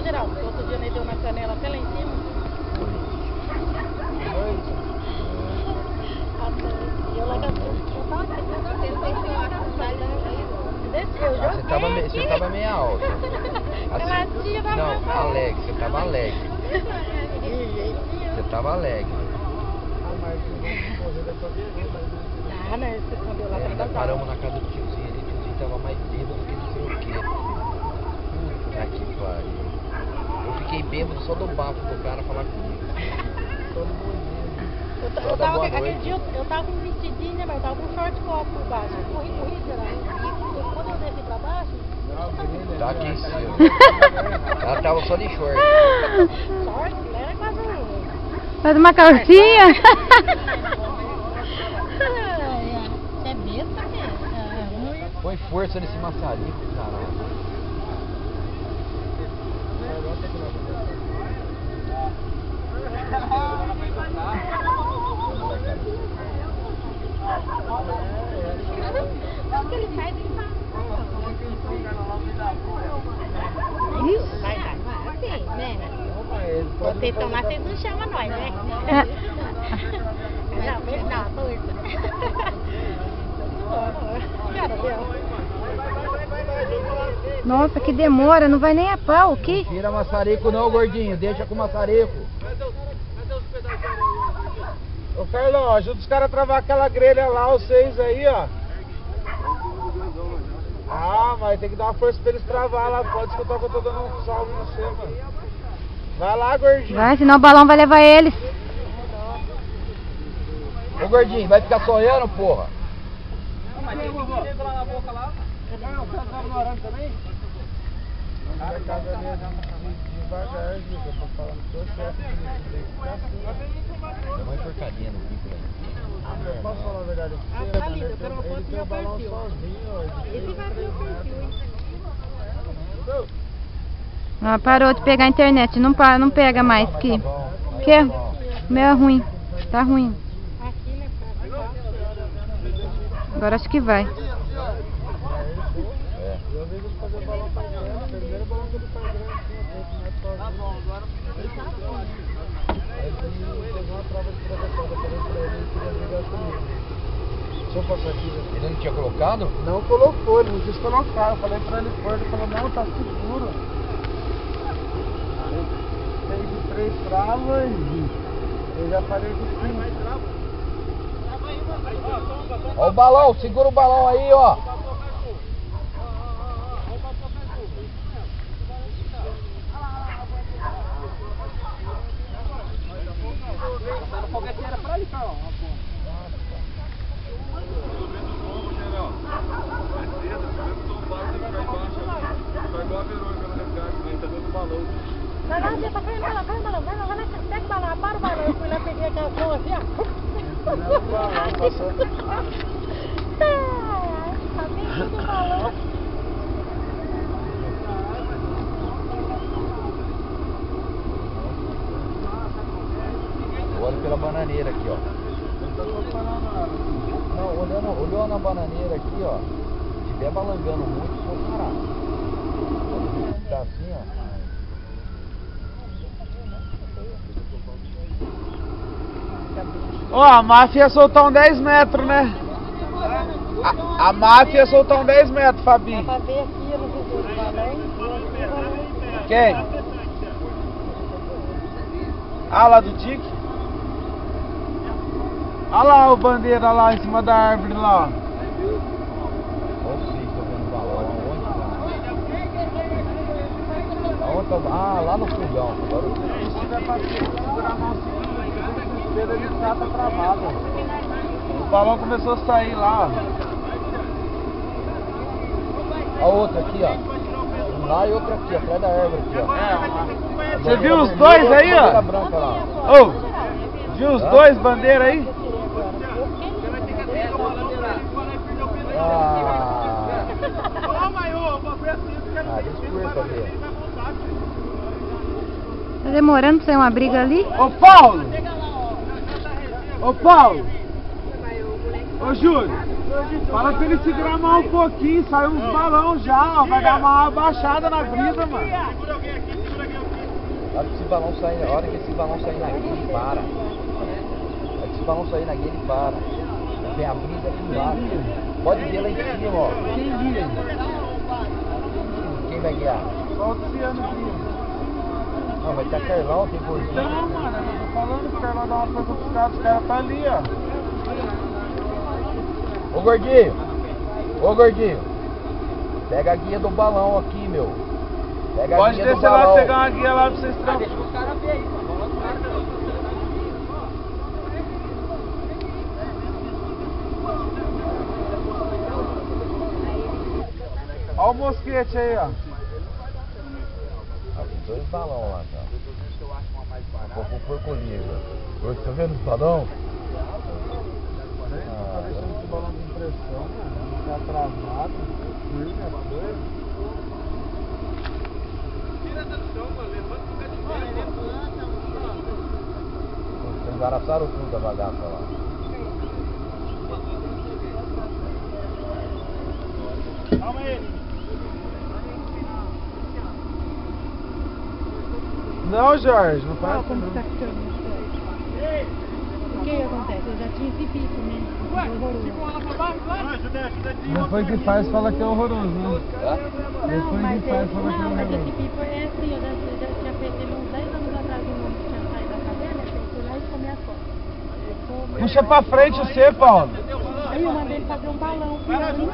Geraldo? Porque outro dia ele deu na canela até lá em cima. E eu lá que eu tava aqui, ele fechou a casa. Desceu, já Você tava meio alto. Assim, não, alegre, você tava alegre. Você tava alegre. Ah, né? Você escondeu lá pra casa. Paramos na casa do tiozinho ali, o tiozinho tava mais bêbado que não sei o quê. Puta que pariu. Eu fiquei bêbado só do bafo do cara falar comigo. Todo mundo. Eu tava, aquele dia eu tava com um vestidinho, né, mas eu tava com um short copo por baixo. Eu corri, Geraldo. Quando eu desci pra baixo, tá aqui em cima. Ela tava só de short. Short? Ela era quase um... Faz uma calcinha. Você é besta, né? Põe força nesse maçarico, caralho. Não, que ele faz, ele faz. Vai, assim, né? Vocês estão lá, vocês não chamam nós, né? Não, torta. Nossa, que demora, não vai nem a pau aqui. Não tira maçarico não, gordinho, deixa com maçarico. Ô Carlão, ajuda os caras a travar aquela grelha lá, os 6 aí, ó. Ah, mas tem que dar uma força pra eles travar lá, pode escutar que eu tô dando um salve no você, mano. Vai lá, gordinho. Vai, senão o balão vai levar eles. Ô gordinho, vai ficar sonhando, porra? Não, mas tem que lá na boca lá. Não, você tava no arame também? Vai cada vez devagar, Gil, eu tô falando que você é Dá uma porcaria no bico daí. Posso falar a verdade pra você? Tá lindo, eu quero uma foto do meu perfil. Esse vai pro meu perfil, hein? Ah, parou de pegar a internet, não pega mais aqui. Que é? O meu é ruim, tá ruim. Aqui, né? Agora acho que vai. Eu vejo ele fazer balão pra grande, primeiro balão que ele faz grande, tá bom, agora ele fez uma prova de proteção, eu falei pra ele, ele queria brigar comigo. Deixa eu passar aqui. Ele não tinha colocado? Não colocou, ele não quis colocar, eu falei pra ele pôr, ele falou, não, tá seguro. Tem de 3 travas e eu já parei de 5. Ó o balão, segura o balão aí, ó. Vai lá, Zé, cai o balão, vai lá, pega o balão, para o balão. Eu fui lá, peguei aquela flor assim, ó. Passou. Tá bem do balão. Eu olho pela bananeira aqui, ó. Não, olhou na bananeira aqui, ó. Se estiver balangando muito, só parar. Tá assim, ó. Ó, a máfia ia soltar um 10 metros, né? A máfia ia soltar um 10 metros, Fabi. Dá pra ver aqui, eu não vi o balão. Quem? Ah, lá do Dick? Olha lá o bandeira lá em cima da árvore lá, ó. Ah, lá no fogão. Se tiver paciência, segurar a mão assim, ele tá travado. O balão começou a sair lá, ó. A outra aqui, ó. Um lá e outra aqui, atrás da árvore aqui, ó. Você viu os dois aí, ó? Branca lá. Ô, viu os dois bandeiras aí? Desculpa, ver. Tá demorando pra sair uma briga ali? Ô, Paulo! Ô, Paulo! Ô, Júlio! Fala pra ele segurar mais um pouquinho, saiu uns balão já, ó. Vai dar uma abaixada na brisa, mano. A hora que esse balão sair, a hora que esse balão sair na guia, ele para. A hora que esse balão sair na guia, ele para. Vem a brisa aqui embaixo. Pode ver lá em cima, ó. Quem guia? Quem vai guiar? Só o Luciano guia. Não, vai estar Carlão, tem gordinho. Não, mano, eu tô falando que o Carlão dá uma coisa pros caras tá ali, ó. Ô gordinho! Ô gordinho! Pega a guia do balão aqui, meu. Pega a Pode guia do descer balão. lá, pegar uma guia lá pra vocês trampar. Deixa os caras ver aí, mano. Olha o mosquete aí, ó. Ah, tem 2 balões lá, cara. Vou pro porco-livre. Você tá vendo os balão? Tá deixando esse balão de impressão, mano. Não tá travado, firme as coisas. Vocês embaraçaram tudo da bagaça lá. Calma aí. Não, Jorge, não Olha faz como não. está ficando. O que acontece? Eu já tinha esse pico, né? Horroroso. Depois que faz, fala que é horroroso, né? Tá? Não, Depois mas, que faz, fala que é não, mas esse horroroso. pipo é assim, eu já tinha feito ele uns 10 anos atrás, um homem que tinha saído da cadeia, eu fui lá e comi as costas. Puxa pra frente você, Paulo. Aí eu mandei ele fazer um balão, um balão. Um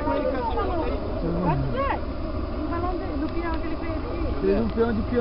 balão dele, no peão que ele fez aqui. Fez um peão de peão.